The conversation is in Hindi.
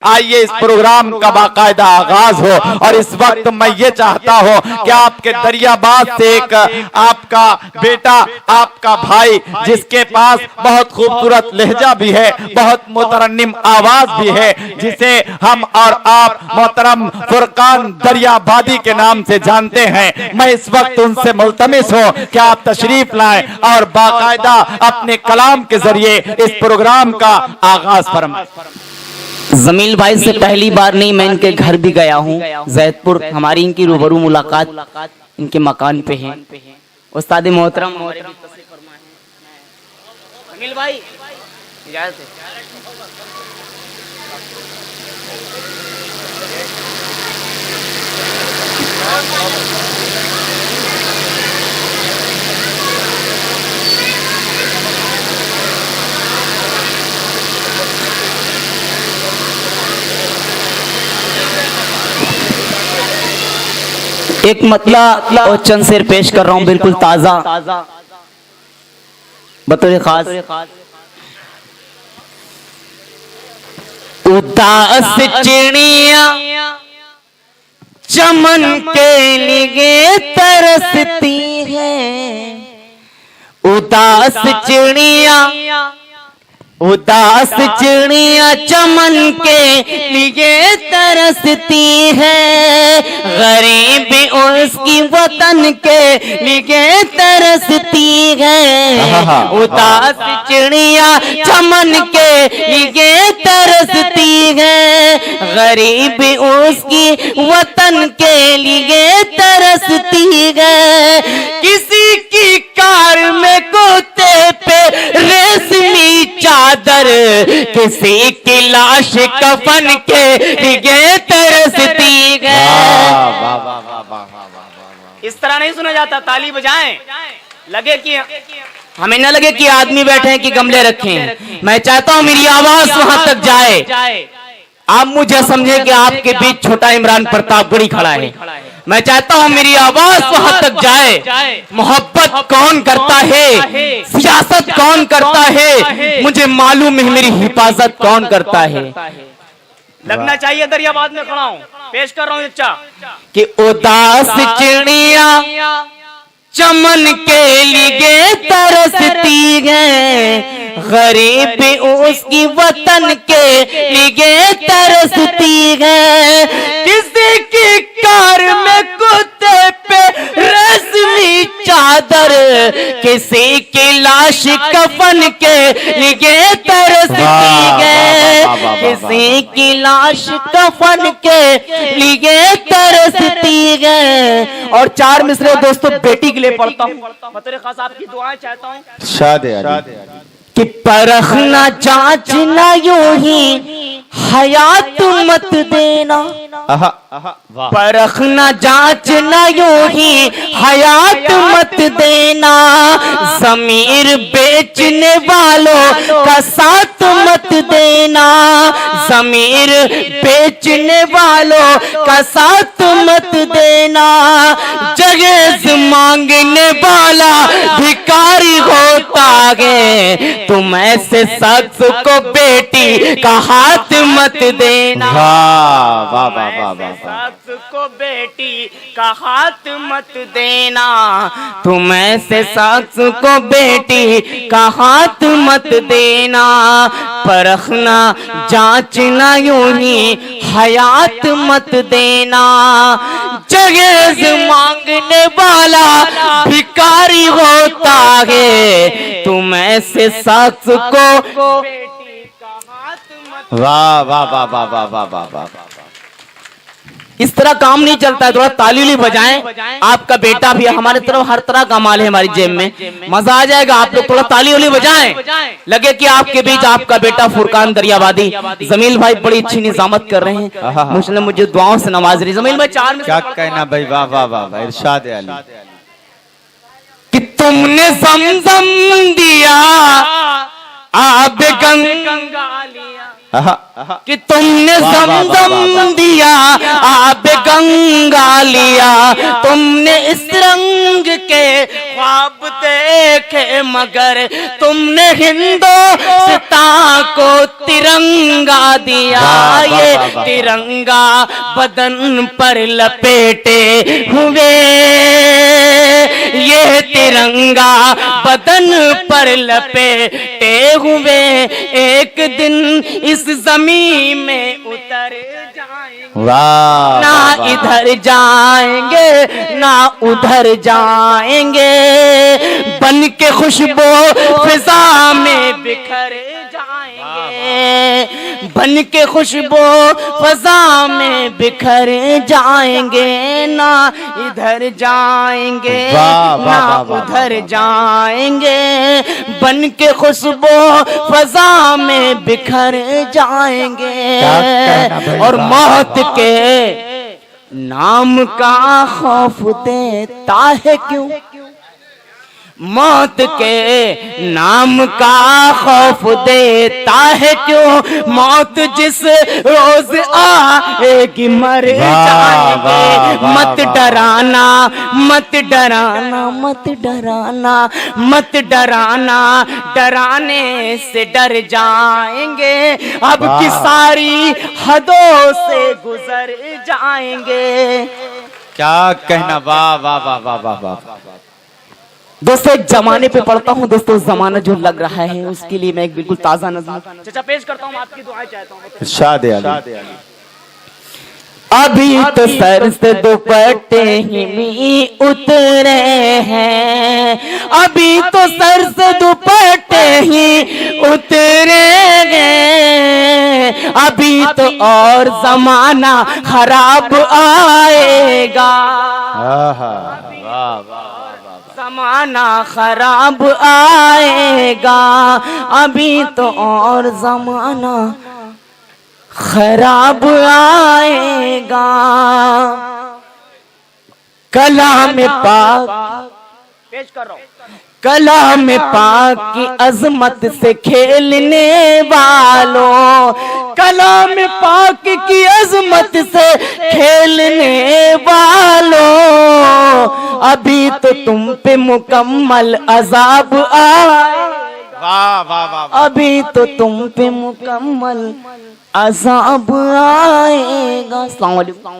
आइए इस प्रोग्राम का बाकायदा आगाज हो। और इस वक्त मैं ये चाहता हूँ कि आपके दरियाबाद से एक आपका बेटा, आपका भाई, जिसके पास बहुत खूबसूरत लहजा भी है, बहुत मुतरन्निम आवाज भी है, जिसे हम और आप मोहतरम फुरकान दरियाबादी के नाम से जानते हैं, मैं इस वक्त उनसे मुल्तमिस हूँ कि आप तशरीफ लाएं और बाकायदा अपने कलाम के जरिए इस प्रोग्राम का आगाज फरमाएं। जमील भाई से पहली बार नहीं, मैं इनके घर भी गया हूँ जैदपुर। हमारी इनकी रूबरू मुलाकात इनके मकान पे है। उस्ताद मोहतरम जमील भाई इजाजत है। एक मतला और चंद शेर पेश कर रहा हूं, बिल्कुल ताजा बतौर खास। उदास चिड़िया चमन के लिए तरसती है, उदास चिड़िया चमन के लिए तरसती है, गरीबी उसकी वतन के लिए तरसती है। उदास चिड़िया चमन के लिए तरसती है, गरीबी उसकी वतन के लिए तरसती है। किसी की कार में गोते पे रेशमी चादर, किसी की लाश कफन के लिए तरसती है। इस तरह नहीं सुना जाता। ताली बजाएं, लगे कि हमें न लगे कि आदमी बैठे हैं कि गमले रखे हैं। मैं चाहता हूं मेरी आवाज वहां तक जाए। आप मुझे समझे कि आपके बीच छोटा इमरान प्रतापगढ़ी खड़ा है। मैं चाहता हूं मेरी आवाज वहां तक जाए। मोहब्बत कौन करता है, सियासत कौन करता है, मुझे मालूम है मेरी हिफाजत कौन करता है। लगना चाहिए दरियाबाद में खड़ा हूं, पेश कर रहा हूं अच्छा कि उदास चिड़िया चमन के लिए तरसती है, गरीबी उसकी वतन के लिए तरसती है। किसी की कार में कुत्ते पे रेशमी चादर, किसी की लाश कफन के लिए तरसती है, किसी की लाश कफन के लिए तरसती है। और चार मिसरे दोस्तों बेटी के लिए पढ़ता हूँ, बतौर खास आपकी दुआएं चाहता हूँ। शाद कि परखना जांचना यूं ही हयात मत देना, परखना जांचना यूं ही हयात मत देना, ज़मीर बेचने वालों का साथ मत देना, ज़मीर बेचने वालों का साथ मत देना। जगह मांगने वाला भिखारी होता है, तुम ऐसे शख्स को बेटी का हाथ मत देना। शख्स को बेटी का हाथ मत देना, तुम ऐसे शख्स को बेटी का हाथ मत देना। परखना जांचना यूं ही हयात मत देना, जगह मांगने वाला भिखारी होता है, तुम ऐसे शख्स को वाह वाह वाह वाह वाह वाह वाह वाह। इस तरह काम नहीं चलता है, थोड़ा ताली बजाएं। आपका बेटा भी हमारे तरफ हर तरह का माल है हमारी जेब में, मजा आ जाएगा। आप लोग थोड़ा ताली बजाएं, लगे कि आपके बीच आपका बेटा फुरकान दरियाबादी जमील भाई बड़ी अच्छी निजामत कर रहे हैं, मुझे दुआओं से नवाज रही। जमील भाई चार में क्या कहना भाई, वाह वाह वाह, इरशाद है अली। कि तुमने ज़मज़म दिया आब गंगा लिया, कि तुमने ज़मज़म दिया आब गंगा लिया, तुमने इस रंग के ख्वाब देखे मगर तुमने हिंदुस्तान को तिरंगा दिया। ये तिरंगा बदन पर लपेटे हुए, ये तिरंगा बदन पर लपेटे हुए एक दिन इस जमीन में उतर जाएंगे। ना इधर जाएंगे ना उधर जाएंगे, बन के खुशबू फिजा में बिखर जाएंगे, बन के खुशबू फिजा में बिखर जाएंगे। ना इधर जाएंगे ना उधर जाएंगे, बन के खुशबू फिजा में बिखर जाएंगे। और मौत के नाम का खौफ देता है क्यों, मौत के नाम का खौफ देता है क्यों, मौत जिस रोज आएगी मर जाएंगे। मत डराना मत डराना मत डराना मत डराना, डराने से डर जाएंगे, अब की सारी हदों से गुजर जाएंगे। क्या कहना, वाह वाह वाह वाह वाह वाह। दोस्तों एक जमाने पे पढ़ता हूँ दोस्तों, जमाना जो लग रहा है उसके लिए मैं एक बिल्कुल ताजा नज़्म चाचा पेश करता हूँ, आपकी दुआएं चाहता हूँ। इरशाद अली। अभी तो सर से दुपट्टे ही उतरे हैं, अभी तो सर से दुपट्टे ही उतरे हैं, अभी तो और जमाना खराब आएगा। जमाना खराब आएगा, अभी तो और जमाना खराब आएगा। कलाम पाक पेश कर रहा हूं, कलाम पाक की अजमत से खेलने वालों, कलाम पाक की अजमत से खेलने वालों, अभी तो तुम पे मुकम्मल अजाब आएगा। वाह वाह वाह। अभी तो तुम पे मुकम्मल अजाब आएगा। अस्सलाम वालेकुम।